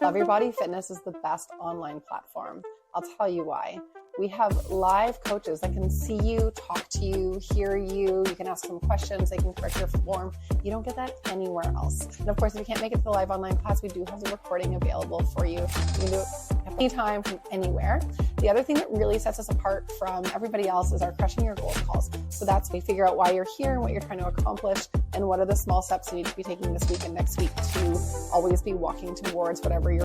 Love Your Body Fitness is the best online platform. I'll tell you why. We have live coaches that can see you, talk to you, hear you. You can ask them questions. They can correct your form. You don't get that anywhere else. And of course, if you can't make it to the live online class, we do have the recording available for you. You can do it anytime from anywhere. The other thing that really sets us apart from everybody else is our Crushing Your Goals calls. So that's we figure out why you're here and what you're trying to accomplish and what are the small steps you need to be taking this week and next week to always be walking towards whatever you're.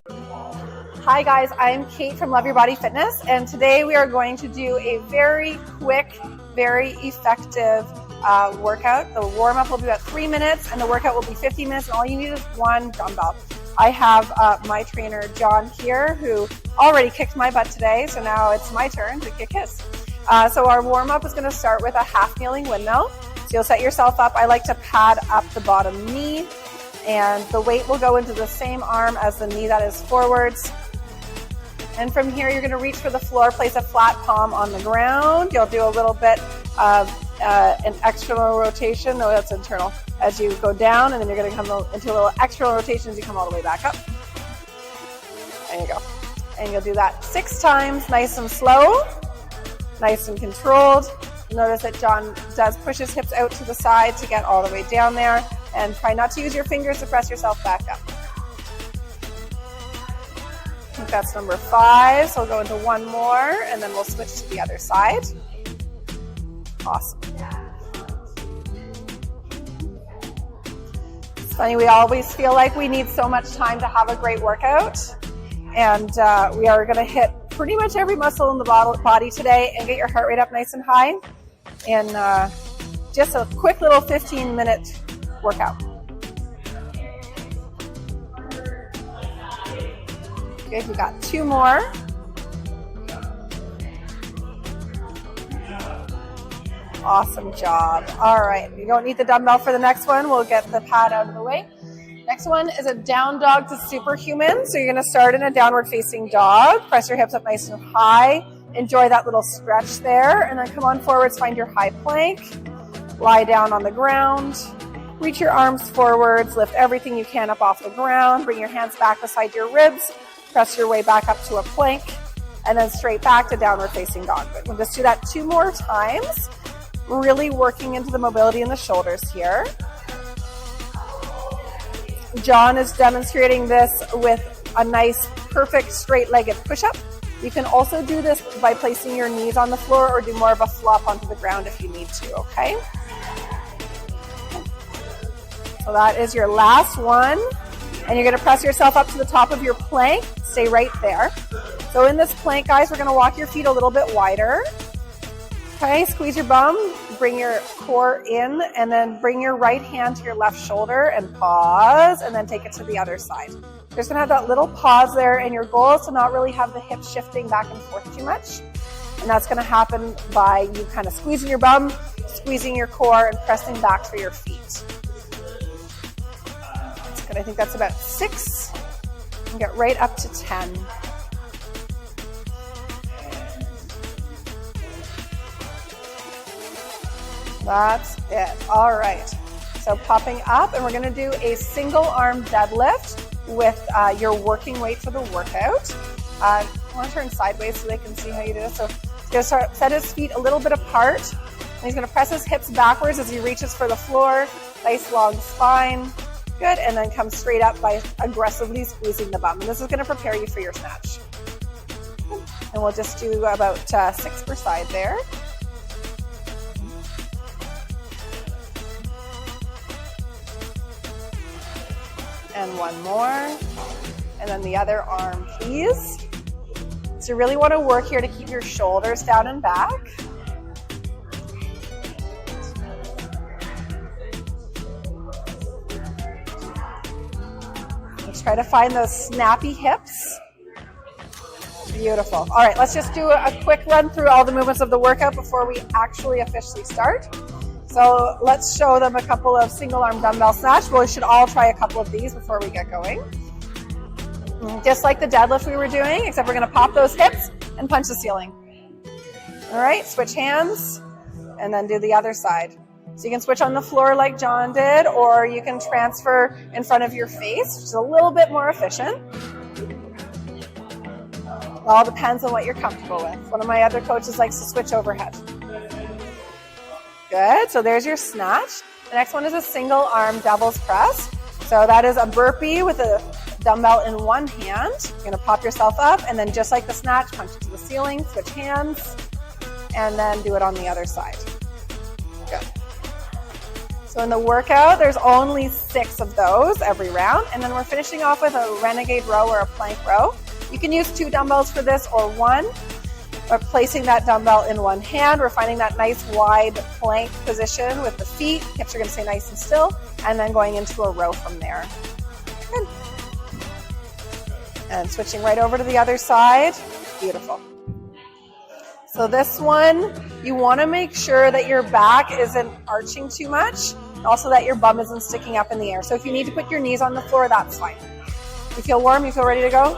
Hi guys, I'm Kate from Love Your Body Fitness, and today we are going to do a very quick, very effective workout. The warm-up will be about 3 minutes and the workout will be 50 minutes, and all you need is one dumbbell. I have my trainer John here, who already kicked my butt today, so now it's my turn to kick his. So our warm-up is going to start with a half kneeling windmill. So you'll set yourself up. I like to pad up the bottom knee, and the weight will go into the same arm as the knee that is forwards. And from here, you're going to reach for the floor, place a flat palm on the ground. You'll do a little bit of an external rotation. No, that's internal. As you go down, and then you're going to come into a little external rotation as you come all the way back up. There you go. And you'll do that 6 times, nice and slow, nice and controlled. Notice that John does push his hips out to the side to get all the way down there. And try not to use your fingers to press yourself back up. I think that's number 5, so we'll go into one more, and then we'll switch to the other side. Awesome. It's funny, we always feel like we need so much time to have a great workout, and we are going to hit pretty much every muscle in the body today and get your heart rate up nice and high in just a quick little 15-minute workout. Okay, we got 2 more. Awesome job. All right, you don't need the dumbbell for the next one. We'll get the pad out of the way. Next one is a down dog to superhuman. So you're going to start in a downward facing dog. Press your hips up nice and high. Enjoy that little stretch there. And then come on forwards, find your high plank. Lie down on the ground. Reach your arms forwards. Lift everything you can up off the ground. Bring your hands back beside your ribs. Press your way back up to a plank, and then straight back to downward facing dog. We'll just do that 2 more times, really working into the mobility in the shoulders here. John is demonstrating this with a nice, perfect straight-legged push-up. You can also do this by placing your knees on the floor or do more of a flop onto the ground if you need to, okay? So that is your last one. And you're going to press yourself up to the top of your plank. Stay right there. So in this plank, guys, we're going to walk your feet a little bit wider. Okay, squeeze your bum, bring your core in, and then bring your right hand to your left shoulder and pause, and then take it to the other side. You're just going to have that little pause there, and your goal is to not really have the hips shifting back and forth too much. And that's going to happen by you kind of squeezing your bum, squeezing your core, and pressing back for your feet. I think that's about 6. And get right up to 10. That's it. All right. So popping up, and we're going to do a single arm deadlift with your working weight for the workout. I want to turn sideways so they can see how you do this. So he's going to set his feet a little bit apart. And he's going to press his hips backwards as he reaches for the floor. Nice long spine. Good, and then come straight up by aggressively squeezing the bum. And this is going to prepare you for your snatch. And we'll just do about 6 per side there. And one more. And then the other arm, please. So you really want to work here to keep your shoulders down and back. Try to find those snappy hips. Beautiful. All right, let's just do a quick run through all the movements of the workout before we actually officially start. So let's show them a couple of single arm dumbbell snatch. Well, we should all try a couple of these before we get going. Just like the deadlift we were doing, except we're going to pop those hips and punch the ceiling. All right, switch hands and then do the other side. So you can switch on the floor like John did, or you can transfer in front of your face, which is a little bit more efficient. It all depends on what you're comfortable with. One of my other coaches likes to switch overhead. Good. So there's your snatch. The next one is a single arm devil's press. So that is a burpee with a dumbbell in one hand. You're going to pop yourself up, and then just like the snatch, punch it to the ceiling, switch hands, and then do it on the other side. Good. So in the workout, there's only 6 of those every round, and then we're finishing off with a renegade row or a plank row. You can use 2 dumbbells for this or 1. We're placing that dumbbell in one hand. We're finding that nice wide plank position with the feet. Hips are going to stay nice and still, and then going into a row from there. Good. And switching right over to the other side. Beautiful. So this one, you want to make sure that your back isn't arching too much, and also that your bum isn't sticking up in the air. So if you need to put your knees on the floor, that's fine. You feel warm? You feel ready to go?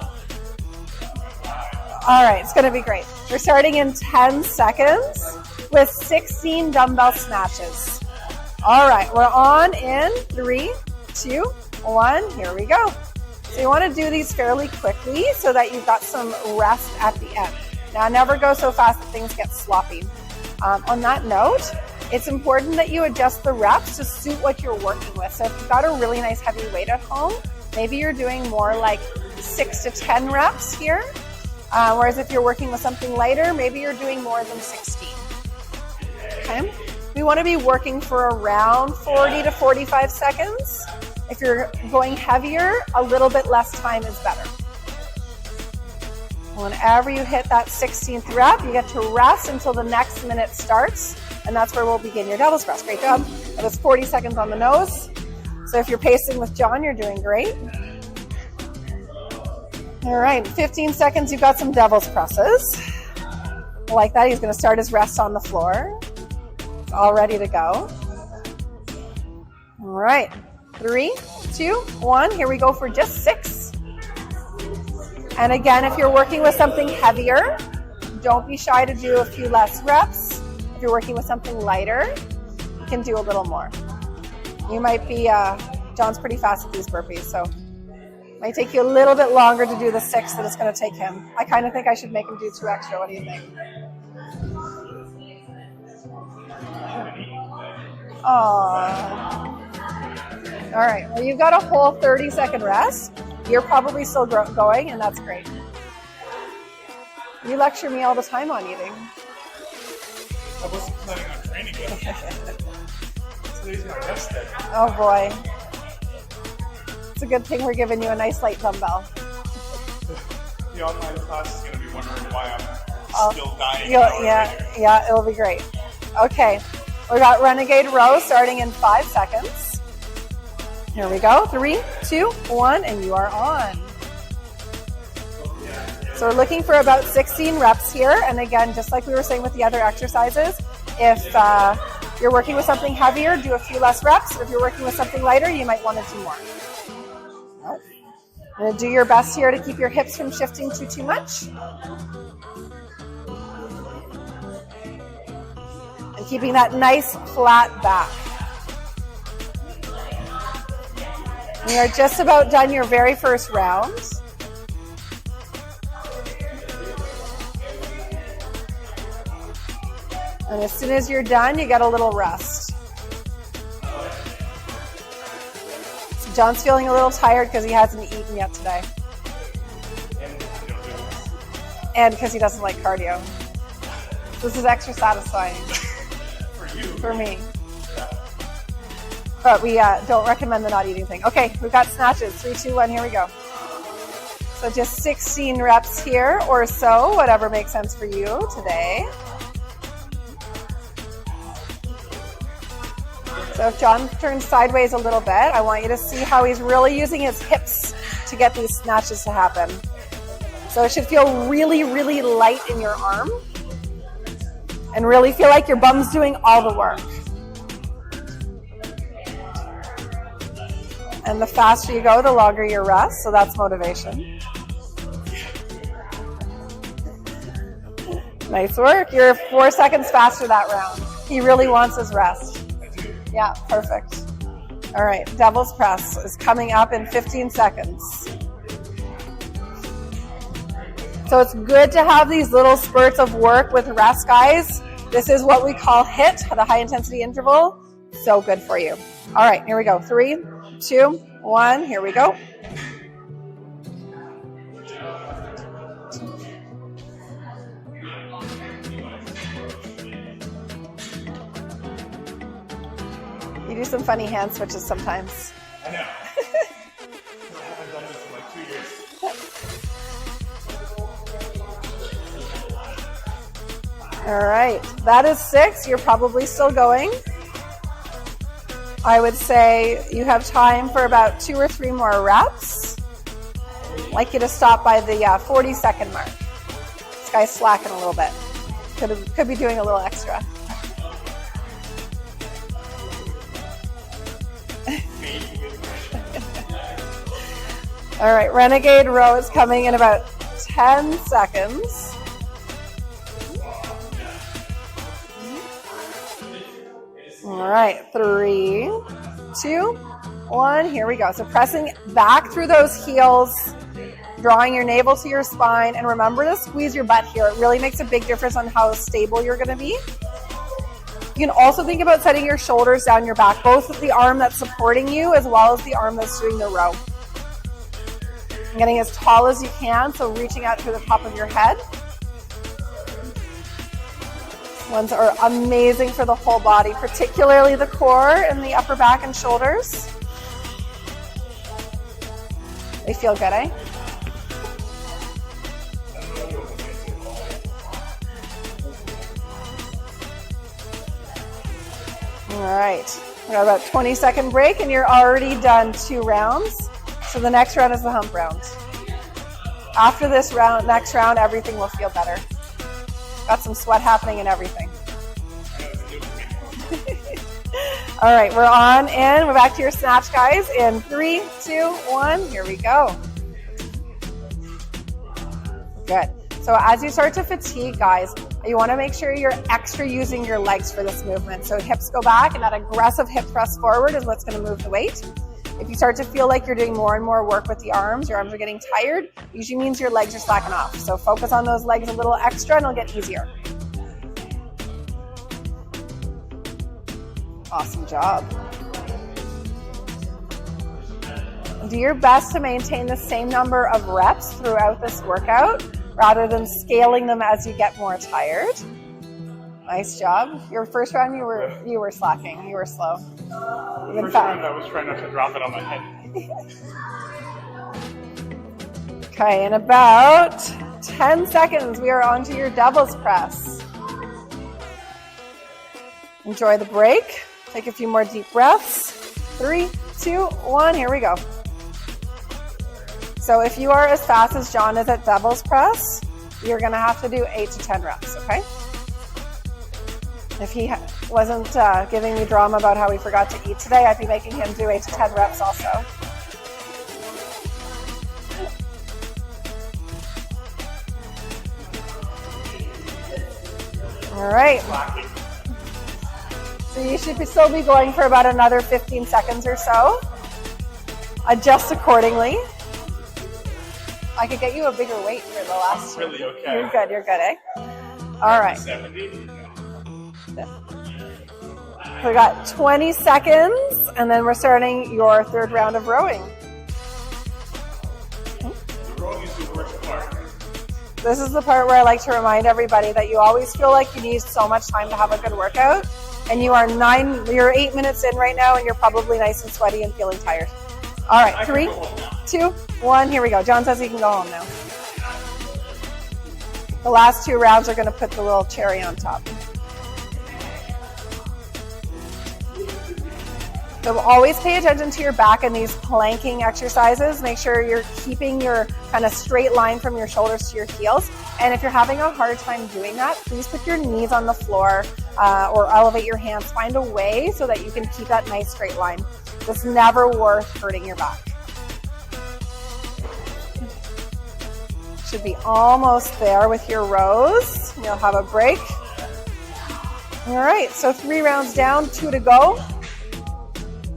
All right, it's going to be great. We're starting in 10 seconds with 16 dumbbell snatches. All right, we're on in 3, 2, 1. Here we go. So you want to do these fairly quickly so that you've got some rest at the end. Now, never go so fast that things get sloppy. On that note, it's important that you adjust the reps to suit what you're working with. So if you've got a really nice heavy weight at home, maybe you're doing more like 6 to 10 reps here. Whereas if you're working with something lighter, maybe you're doing more than 16. Okay? We want to be working for around 40 to 45 seconds. If you're going heavier, a little bit less time is better. Whenever you hit that 16th rep, you get to rest until the next minute starts, and that's where we'll begin your devil's press. Great job. That was 40 seconds on the nose. So if you're pacing with John, you're doing great. All right, 15 seconds, you've got some devil's presses. Like that, he's going to start his rest on the floor. It's all ready to go. All right, 3, 2, 1. Here we go for just 6. And again, if you're working with something heavier, don't be shy to do a few less reps. If you're working with something lighter, you can do a little more. You might be, John's pretty fast at these burpees, so it might take you a little bit longer to do the 6 than it's going to take him. I kind of think I should make him do 2 extra. What do you think? Aww. All right, well, you've got a whole 30-second rest. You're probably still going, and that's great. You lecture me all the time on eating. I wasn't planning on training yet. Today's my rest day. Oh, boy. It's a good thing we're giving you a nice light dumbbell. The online class is going to be wondering why I'm still dying. Yeah, it'll be great. Okay, we got renegade row starting in 5 seconds. Here we go. 3, 2, 1, and you are on. So we're looking for about 16 reps here. And again, just like we were saying with the other exercises, if you're working with something heavier, do a few less reps. If you're working with something lighter, you might want to do more. You're going to do your best here to keep your hips from shifting too much. And keeping that nice flat back. We are just about done your very first round. And as soon as you're done, you get a little rest. So John's feeling a little tired because he hasn't eaten yet today. And because he doesn't like cardio. This is extra satisfying. For you. For me. But we don't recommend the not eating thing. Okay, we've got snatches. 3, 2, 1, here we go. So just 16 reps here or so, whatever makes sense for you today. So if John turns sideways a little bit, I want you to see how he's really using his hips to get these snatches to happen. So it should feel really, really light in your arm and really feel like your bum's doing all the work. And the faster you go, the longer your rest. So that's motivation. Nice work. You're 4 seconds faster that round. He really wants his rest. Yeah, perfect. All right, devil's press is coming up in 15 seconds. So it's good to have these little spurts of work with rest, guys. This is what we call HIIT, the high intensity interval. So good for you. All right, here we go. 3, 2, 1, here we go. You do some funny hand switches sometimes. I know. I haven't done this in like 2 years. All right, that is 6. You're probably still going. I would say you have time for about 2 or 3 more reps. I'd like you to stop by the 40-second mark. This guy's slacking a little bit. Could be doing a little extra. All right, Renegade Row is coming in about 10 seconds. All right, 3, 2, 1, here we go. So pressing back through those heels, drawing your navel to your spine, and remember to squeeze your butt here. It really makes a big difference on how stable you're gonna be. You can also think about setting your shoulders down your back, both with the arm that's supporting you as well as the arm that's doing the row. Getting as tall as you can, so reaching out to the top of your head. Ones are amazing for the whole body, particularly the core and the upper back and shoulders. They feel good, eh? All right, we got about 20-second break and you're already done 2 rounds. So the next round is the hump round. After this round, next round, everything will feel better. Got some sweat happening and everything. All right, we're on in. We're back to your snatch, guys. In 3, 2, 1, here we go. Good. So as you start to fatigue, guys, you want to make sure you're extra using your legs for this movement. So hips go back, and that aggressive hip thrust forward is what's going to move the weight. If you start to feel like you're doing more and more work with the arms, your arms are getting tired, usually means your legs are slacking off. So focus on those legs a little extra and it'll get easier. Awesome job. Do your best to maintain the same number of reps throughout this workout rather than scaling them as you get more tired. Nice job. Your first round, you were slacking. You were slow. First round, I was trying not to drop it on my head. Okay, in about 10 seconds, we are on to your doubles press. Enjoy the break. Take a few more deep breaths. 3, 2, 1, here we go. So if you are as fast as John is at doubles press, you're gonna have to do 8 to 10 reps, okay? If he wasn't giving me drama about how he forgot to eat today, I'd be making him do 8 to 10 reps also. All right. So you should still be going for about another 15 seconds or so. Adjust accordingly. I could get you a bigger weight for the last. Really okay. You're good, eh? All right. 70. We got 20 seconds, and then we're starting your third round of rowing. The rowing is the worst part. This is the part where I like to remind everybody that you always feel like you need so much time to have a good workout, and you're 8 minutes in right now, and you're probably nice and sweaty and feeling tired. All right, 3, 2, 1, here we go. John says he can go home now. The last 2 rounds are going to put the little cherry on top. So always pay attention to your back in these planking exercises. Make sure you're keeping your kind of straight line from your shoulders to your heels. And if you're having a hard time doing that, please put your knees on the floor or elevate your hands. Find a way so that you can keep that nice straight line. It's never worth hurting your back. Should be almost there with your rows. You'll have a break. All right, so 3 rounds down, 2 to go.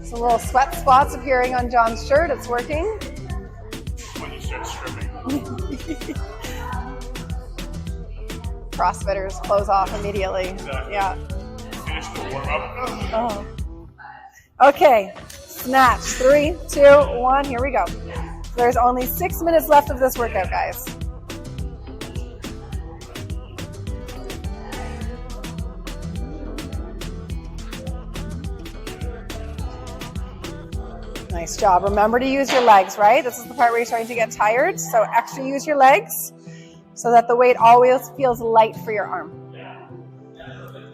Some little sweat spots appearing on John's shirt. It's working. When you start stripping. CrossFitters close off immediately. Exactly. Yeah. Finish the warm up. Oh. Okay. Snatch. 3, 2, 1. Here we go. There's only 6 minutes left of this workout, guys. Nice job. Remember to use your legs, right? This is the part where you're starting to get tired. So extra use your legs so that the weight always feels light for your arm.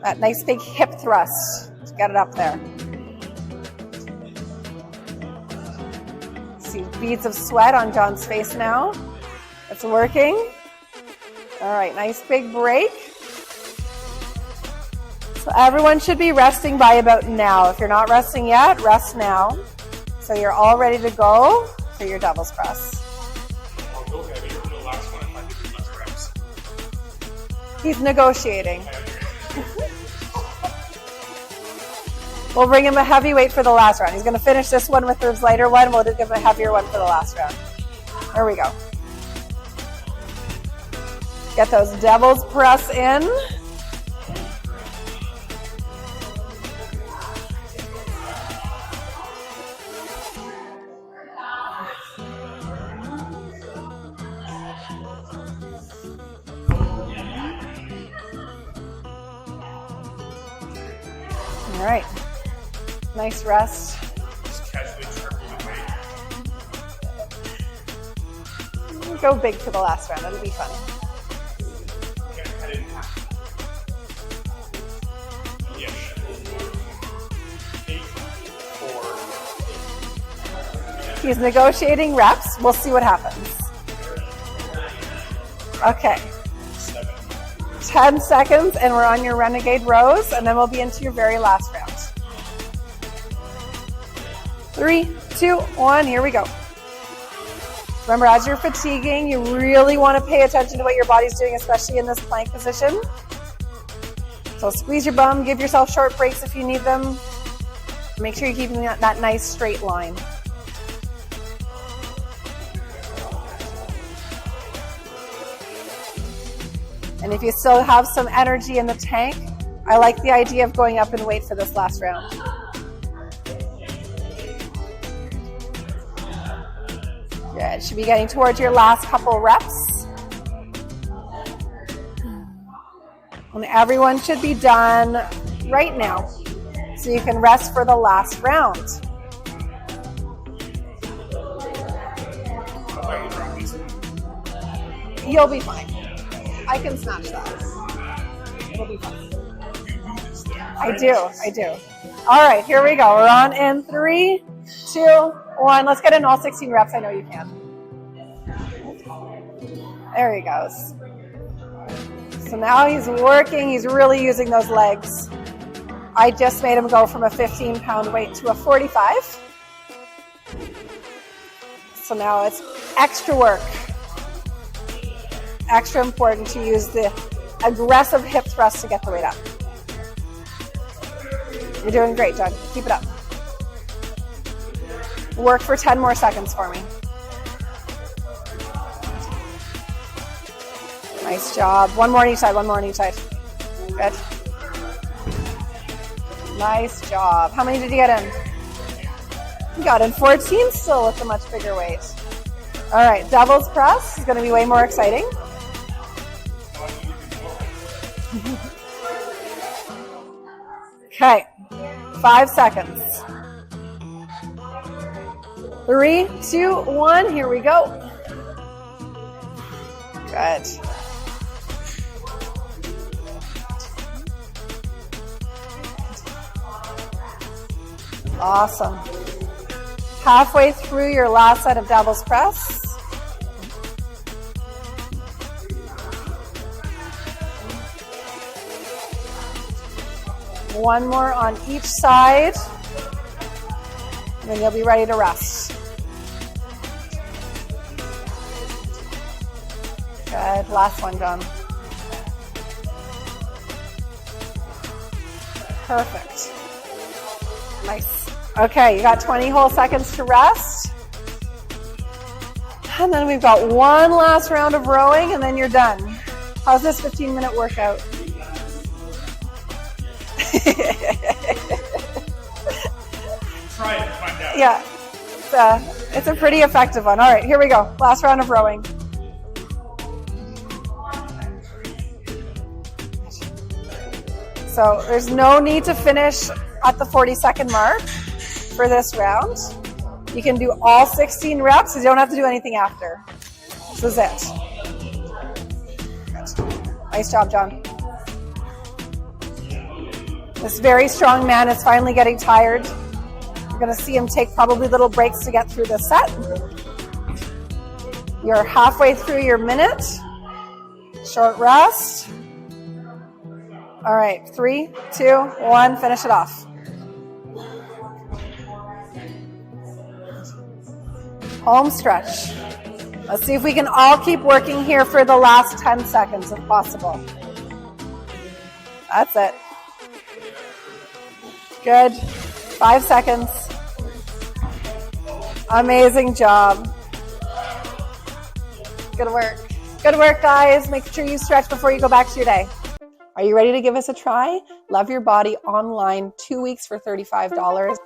That nice big hip thrust. Let's get it up there. See beads of sweat on John's face now. It's working. All right, nice big break. So everyone should be resting by about now. If you're not resting yet, rest now. So you're all ready to go for your devil's press. I'll go heavy for the last one if I can do less reps. He's negotiating. We'll bring him a heavy weight for the last round. He's going to finish this one with his lighter one. We'll give him a heavier one for the last round. There we go. Get those devil's press in. All right. Nice rest. Just casually triple the weight. Go big for the last round. That'll be fun. Okay, I didn't have to. Yes. 8, 4. He's negotiating reps. We'll see what happens. Okay. 7. 10 seconds and we're on your renegade rows, and then we'll be into your very last round. 3, 2, 1, here we go. Remember, as you're fatiguing, you really want to pay attention to what your body's doing, especially in this plank position. So squeeze your bum, give yourself short breaks if you need them. Make sure you're keeping that nice straight line. And if you still have some energy in the tank, I like the idea of going up in weight for this last round. Good. Should be getting towards your last couple reps. And everyone should be done right now, so you can rest for the last round. You'll be fine. I can snatch that. It'll be fine. I do. All right, here we go. We're on in 3, 2, 1. Let's get in all 16 reps. I know you can. There he goes. So now he's working. He's really using those legs. I just made him go from a 15-pound weight to a 45. So now it's extra work. Extra important to use the aggressive hip thrust to get the weight up. You're doing great, John. Keep it up. Work for 10 more seconds for me. Nice job. One more on each side, one more on each side. Good. Nice job. How many did you get in? You got in 14 still with a much bigger weight. All right, devil's press is going to be way more exciting. Okay, 5 seconds. 3, 2, 1, here we go. Good. Awesome. Halfway through your last set of devil's press. One more on each side, and then you'll be ready to rest. Good. Last one, John. Perfect. Nice. Okay, you got 20 whole seconds to rest. And then we've got one last round of rowing, and then you're done. How's this 15-minute workout? Try it and find out. Yeah, it's a pretty effective one. All right, here we go. Last round of rowing. So there's no need to finish at the 40-second mark for this round. You can do all 16 reps, so you don't have to do anything after. This is it. Nice job, John. This very strong man is finally getting tired. You're going to see him take probably little breaks to get through this set. You're halfway through your minute. Short rest. All right, 3, 2, 1, finish it off. Home stretch. Let's see if we can all keep working here for the last 10 seconds if possible. That's it. Good. 5 seconds. Amazing job. Good work. Good work, guys. Make sure you stretch before you go back to your day. Are you ready to give us a try? Love Your Body online, 2 weeks for $35.